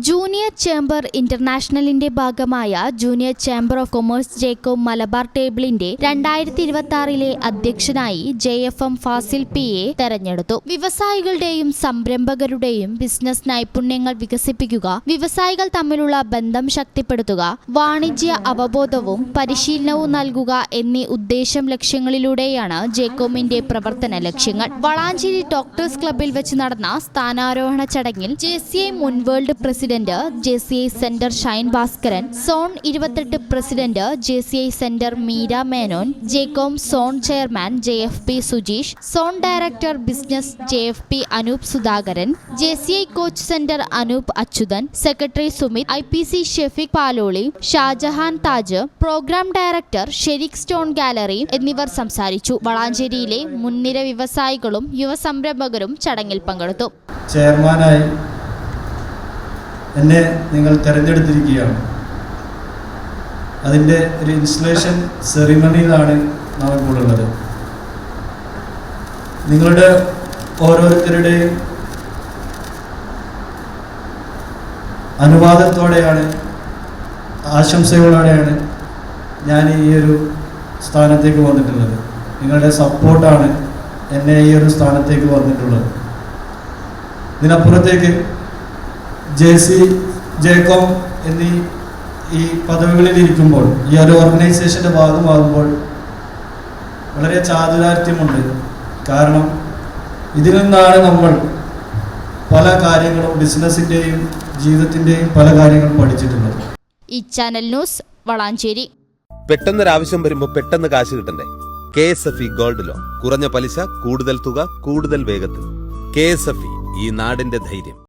Junior chamber ഇന്റർനാഷണലിന്റെ ഭാഗമായ junior chamber of commerce Jacob Malabar ടേബിളിന്റെ 2026 അധ്യക്ഷനായി JFM ഫാസിൽ PA തെരഞ്ഞെടുത്തു. വ്യവസായികളുടെയും സംരംഭകരുടെയും ബിസിനസ് നൈപുണ്യങ്ങൾ വികസിപ്പിക്കുക, വ്യവസായികൾ തമ്മിലുള്ള ബന്ധം ശക്തിപ്പെടുത്തുക, വാണിജ്യ അവബോധവും പരിശീലനവും നൽകുക എന്നീ ലക്ഷ്യങ്ങളിലൂടെയാണ് ജേക്കോമിന്റെ പ്രവർത്തന ലക്ഷ്യങ്ങൾ. വളാഞ്ചേരി ഡോക്ടേഴ്സ് ക്ലബ്ബിൽ വെച്ച് നടന്ന സ്ഥാനാരോഹണ ചടങ്ങിൽ JCI മുൻ world president JCI senator Shine Bhaskaran, zone 28 president JCI senator Meera Menon, JCOM zone chairman JFP Sujeesh, zone director business JFP Anoop Sudhakaran, JCI coach senator Anoop Achuthan, secretary Sumith, IPC Shefeeq Paloli, Shajahan Taj, programme director Shereekh stone gallery എന്നിവർ സംസാരിച്ചു. വളാഞ്ചേരിയിലെ മുൻനിര വ്യവസായികളും യുവസംരംഭകരും ചടങ്ങിൽ പങ്കെടുത്തു. ചെയർമാനായി എന്നെ നിങ്ങൾ തിരഞ്ഞെടുത്തിരിക്കുകയാണ്. അതിൻ്റെ ഒരു ഇൻസ്റ്റലേഷൻ സെറിമണിയിലാണ് നാം ഇപ്പോൾ ഉള്ളത്. നിങ്ങളുടെ ഓരോരുത്തരുടെയും അനുവാദത്തോടെയാണ്, ആശംസകളോടെയാണ് ഞാൻ ഈ ഒരു സ്ഥാനത്തേക്ക് വന്നിട്ടുള്ളത്. നിങ്ങളുടെ സപ്പോർട്ടാണ് എന്നെ ഈ ഒരു സ്ഥാനത്തേക്ക് വന്നിട്ടുള്ളത്. ഇതിനപ്പുറത്തേക്ക് ജേക്കോം എന്നീ ഈ പദവികളിൽ ഇരിക്കുമ്പോൾ, ഈ ഒരു ഓർഗനൈസേഷൻ്റെ ഭാഗമാകുമ്പോൾ വളരെ ചാതുരാർത്ഥ്യമുണ്ട്. കാരണം ഇതിൽ നിന്നാണ് നമ്മൾ പല കാര്യങ്ങളും ബിസിനസ്സിൻ്റെയും ജീവിതത്തിൻ്റെയും പല കാര്യങ്ങളും പഠിച്ചിട്ടുള്ളത്. ഈ ചാനൽ ന്യൂസ് വളാഞ്ചേരി. പെട്ടെന്നൊരാവശ്യം വരുമ്പോൾ പെട്ടെന്ന് കാശ് കിട്ടണ്ടേ? KSFE gold loan. കുറഞ്ഞ പലിശ, കൂടുതൽ തുക, കൂടുതൽ വേഗത്തിൽ. KSFE, ഈ നാടിന്റെ ധൈര്യം.